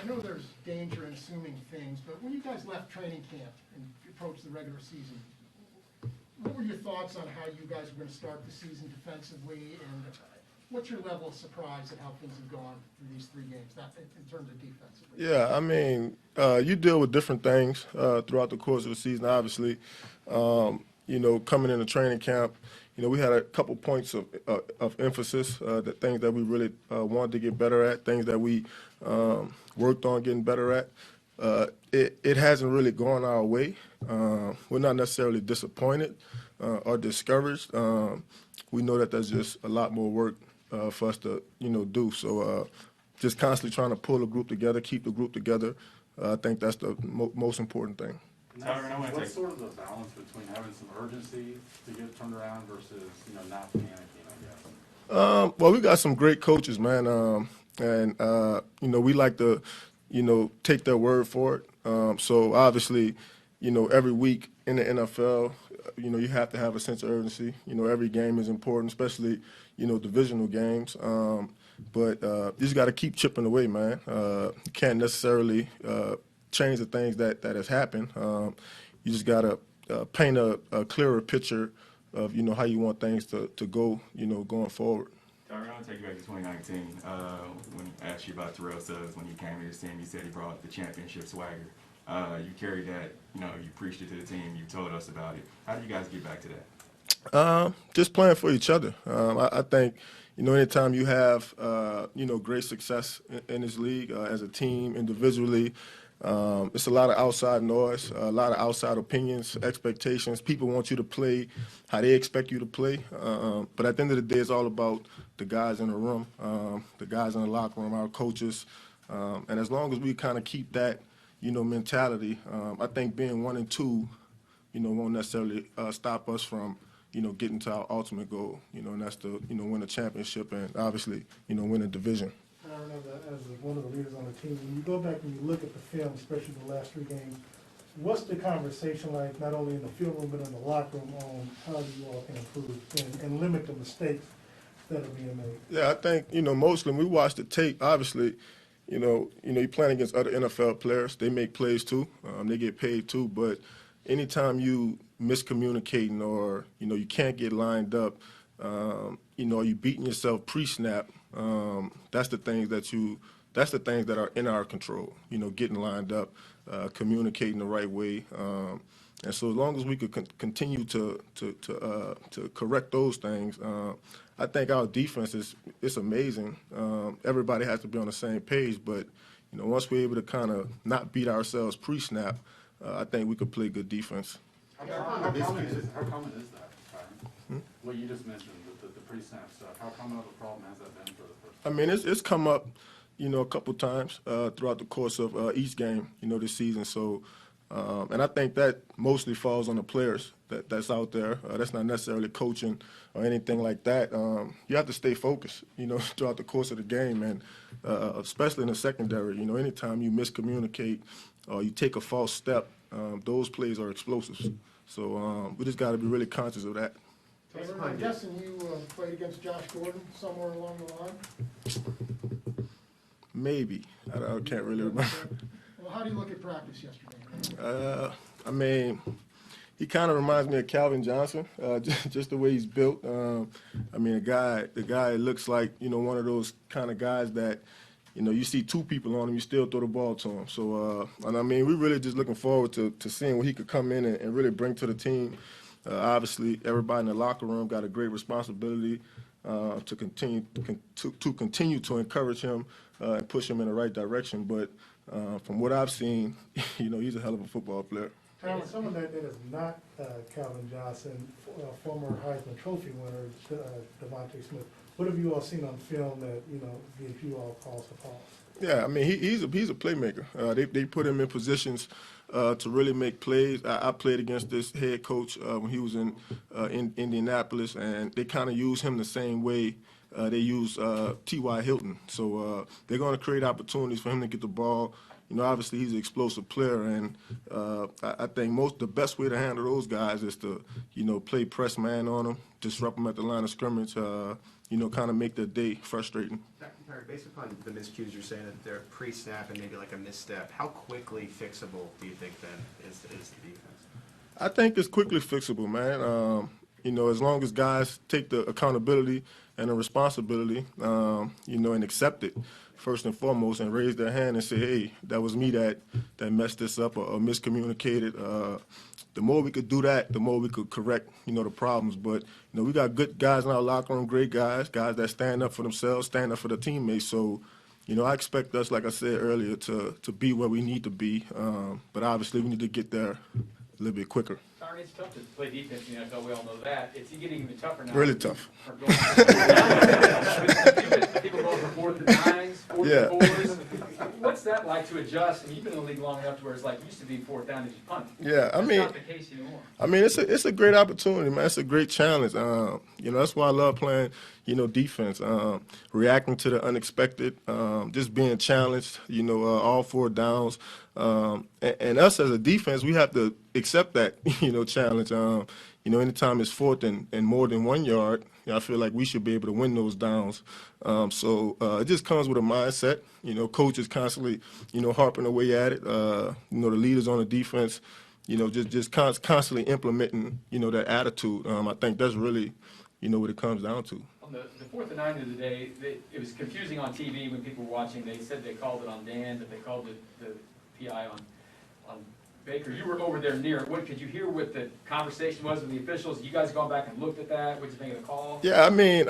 I know there's danger in assuming things, but when you guys left training camp and approached the regular season, what were your thoughts on how you guys were going to start the season defensively, and what's your level of surprise at how things have gone through these 3 games, not in terms of defensively? Yeah, I mean, you deal with different things throughout the course of the season, obviously. Coming into training camp, we had a couple points of emphasis, the things that we really wanted to get better at, things that we worked on getting better at. It hasn't really gone our way. We're not necessarily disappointed or discouraged. We know that there's just a lot more work for us to, do. So just constantly trying to pull the group together, keep the group together. I think that's the most important thing. What's sort of the balance between having some urgency to get it turned around versus, not panicking, I guess? Well, we got some great coaches, man, we like to, take their word for it. So obviously, every week in the NFL, you have to have a sense of urgency. Every game is important, especially, divisional games. But you just got to keep chipping away, man. You can't necessarily change the things that has happened. You just got to paint a clearer picture of, how you want things to go, going forward. Tyrann, I want to take you back to 2019 when I asked you about Terrell Suggs when he came to the team. You said he brought the championship swagger. You carried that, you preached it to the team. You told us about it. How do you guys get back to that? Just playing for each other. I think, anytime you have, great success in this league as a team, individually, it's a lot of outside noise, a lot of outside opinions, expectations. People want you to play how they expect you to play. But at the end of the day, it's all about the guys in the room, the guys in the locker room, our coaches. And as long as we kind of keep that, mentality, I think being 1 and 2, won't necessarily stop us from, getting to our ultimate goal, and that's to, win a championship and obviously, win a division. I remember as one of the leaders on the team, when you go back and you look at the film, especially the last 3 games, what's the conversation like, not only in the field room, but in the locker room, on how you all can improve and limit the mistakes that are being made? Yeah, I think, mostly when we watch the tape, obviously, you're playing against other NFL players. They make plays too. They get paid too. But anytime you miscommunicating or, you can't get lined up, you beating yourself pre-snap, that's the things that are in our control, getting lined up, communicating the right way. And so as long as we could continue to correct those things, I think our defense it's amazing. Everybody has to be on the same page, but once we're able to kind of not beat ourselves pre-snap, I think we could play good defense. How common is that, Tyrann? What you just mentioned, the pre-snap stuff, how common of a problem has that been for the first? I mean, it's come up, a couple times throughout the course of each game, this season. So, and I think that mostly falls on the players that's out there. That's not necessarily coaching or anything like that. You have to stay focused, throughout the course of the game, and especially in the secondary. Anytime you miscommunicate or you take a false step, those plays are explosives. So we just got to be really conscious of that. I'm guessing you played against Josh Gordon somewhere along the line? Maybe. I can't really remember. Well, how do you look at practice yesterday? I mean, he kind of reminds me of Calvin Johnson, just the way he's built. I mean, the guy looks like, one of those kind of guys that, you see 2 people on him, you still throw the ball to him. So, and I mean, we're really just looking forward to seeing what he could come in and really bring to the team. Obviously, everybody in the locker room got a great responsibility to continue to encourage him and push him in the right direction. But from what I've seen, he's a hell of a football player. Someone that is not Calvin Johnson, former Heisman Trophy winner, Devontae Smith. What have you all seen on film that gives you all cause for pause? Yeah, I mean he's a playmaker. They put him in positions to really make plays. I played against this head coach when he was in Indianapolis, and they kind of use him the same way they use T.Y. Hilton. So they're going to create opportunities for him to get the ball. Obviously he's an explosive player, and I think the best way to handle those guys is to, play press man on them, disrupt them at the line of scrimmage, kind of make their day frustrating. Tyrann, based upon the miscues you're saying that they're pre-snap and maybe like a misstep, how quickly fixable do you think then is the defense? I think it's quickly fixable, man. You know, as long as guys take the accountability and the responsibility, you know, and accept it first and foremost, and raise their hand and say, "Hey, that was me that messed this up or miscommunicated." The more we could do that, the more we could correct, you know, the problems. But you know, we got good guys in our locker room, great guys that stand up for themselves, stand up for their teammates. So, you know, I expect us, like I said earlier, to be where we need to be. But obviously, we need to get there a little bit quicker. Tyrann, it's tough to play defense in the NFL. We all know that. It's getting even tougher now. Really tough. People go for 4th and 9s, 4th and 4s. What's that like to adjust? I mean, you've been in the league long enough to where it's like it used to be 4th down and you punt. Yeah, I That's mean, not the case anymore. I mean, it's a great opportunity, man. It's a great challenge. You know, that's why I love playing, you know, defense, reacting to the unexpected, just being challenged, you know, all 4 downs. And us as a defense, we have to accept that, you know, challenge. You know, anytime it's 4th and more than 1 yard, you know, I feel like we should be able to win those downs. So it just comes with a mindset. You know, coaches constantly, you know, harping away at it. You know, the leaders on the defense, you know, just constantly implementing, you know, that attitude. I think that's really, you know, what it comes down to. On the 4th and 9 of the day, it was confusing on TV when people were watching. They said they called it on Dan, but they called the PI on Baker. You were over there near it. What could you hear what the conversation was with the officials? You guys gone back and looked at that? What did you think of the call? Yeah, I mean,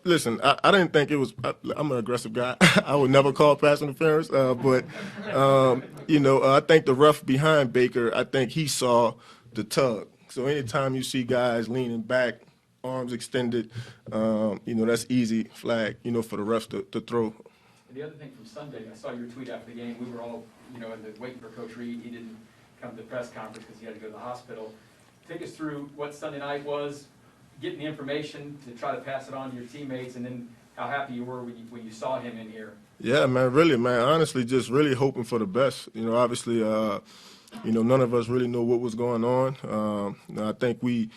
listen, I didn't think it was. I'm an aggressive guy. I would never call pass interference, but you know, I think the ref behind Baker, I think he saw the tug. So anytime you see guys leaning back, arms extended, you know, that's easy flag, you know, for the refs to throw. And the other thing from Sunday, I saw your tweet after the game. We were all, you know, waiting for Coach Reed. He didn't come to the press conference because he had to go to the hospital. Take us through what Sunday night was, getting the information to try to pass it on to your teammates, and then how happy you were when you saw him in here. Yeah, man, really, man. Honestly, just really hoping for the best. You know, obviously, you know, none of us really know what was going on. I think we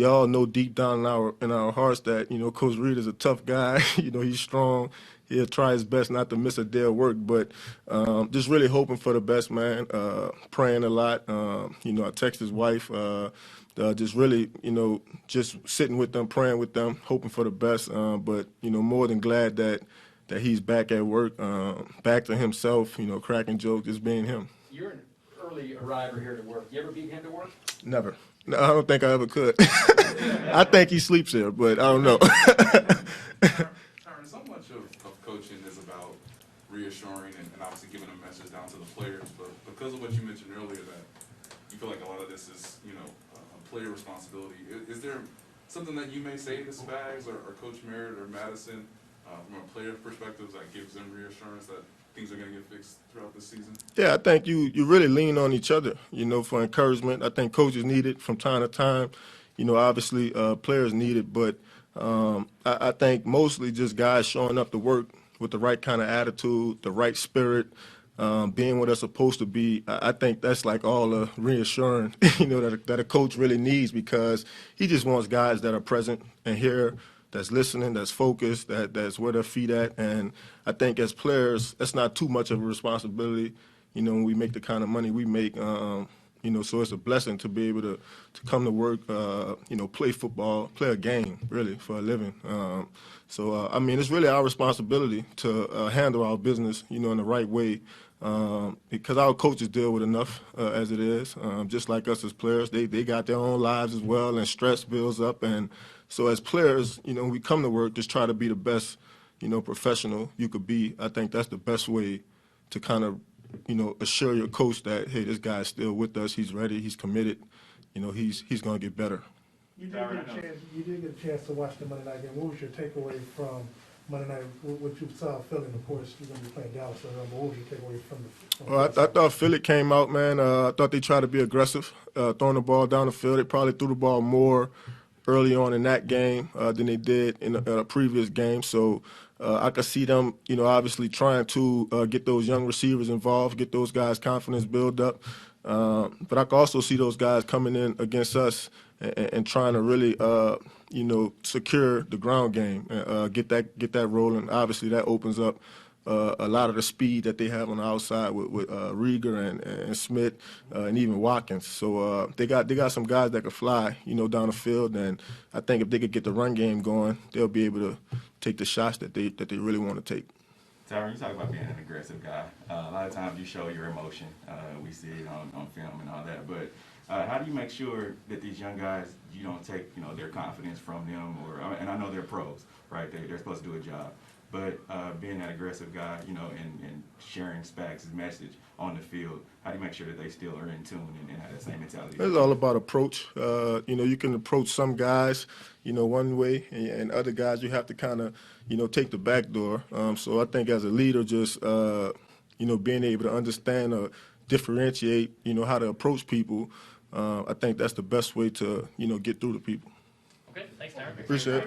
all know deep down in our hearts that, you know, Coach Reed is a tough guy. You know, he's strong. He'll try his best not to miss a day of work, but just really hoping for the best, man. Praying a lot. You know, I text his wife. Just really, you know, just sitting with them, praying with them, hoping for the best. But you know, more than glad that he's back at work, back to himself. You know, cracking jokes, just being him. You're an early arriver here to work. You ever beat him to work? Never. No, I don't think I ever could. I think he sleeps here, but I don't know. So much of coaching is about reassuring and obviously giving a message down to the players, but because of what you mentioned earlier, that you feel like a lot of this is, you know, a player responsibility. Is there something that you may say to Spags or Coach Merritt or Madison from a player perspective that gives them reassurance that things are going to get fixed throughout this season? Yeah, I think you really lean on each other, you know, for encouragement. I think coaches need it from time to time. You know, obviously players need it, but I think mostly just guys showing up to work with the right kind of attitude, the right spirit, being what they're supposed to be. I think that's like all the reassuring, you know, that a coach really needs, because he just wants guys that are present and here, that's listening, that's focused, that's where their feet at. And I think as players, that's not too much of a responsibility, you know, when we make the kind of money we make. You know, so it's a blessing to be able to come to work, you know, play football, play a game, really, for a living. So, I mean, it's really our responsibility to handle our business, you know, in the right way, because our coaches deal with enough as it is. Just like us as players, they got their own lives as well, and stress builds up. And so as players, you know, when we come to work, just try to be the best, you know, professional you could be. I think that's the best way to kind of, you know, assure your coach that, hey, this guy's still with us, he's ready, he's committed, you know, he's going to get better. You did get a chance to watch the Monday night game. What was your takeaway from Monday night? What you saw Philly, and of course, you're going to be playing Dallas, so what was your takeaway from the Well, I thought Philly came out, man. I thought they tried to be aggressive, throwing the ball down the field. They probably threw the ball more early on in that game than they did in a previous game. So I could see them, you know, obviously trying to get those young receivers involved, get those guys' confidence build up. But I could also see those guys coming in against us and trying to really, secure the ground game, get that rolling. Obviously, that opens up a lot of the speed that they have on the outside with Rieger and Smith and even Watkins. So they got some guys that can fly, down the field. And I think if they could get the run game going, they'll be able to take the shots that they really want to take. Tyrann, you talk about being an aggressive guy. A lot of times you show your emotion. We see it on film and all that. But how do you make sure that these young guys, you don't take their confidence from them? And I know they're pros, right? They're supposed to do a job. But being that aggressive guy, and sharing Spags' message on the field, how do you make sure that they still are in tune and have that same mentality? It's all about approach. You can approach some guys, one way, and other guys you have to kind of, take the back door. So I think as a leader, just being able to understand or differentiate, how to approach people. I think that's the best way to, get through to people. Okay, thanks, Tyrann. Appreciate it.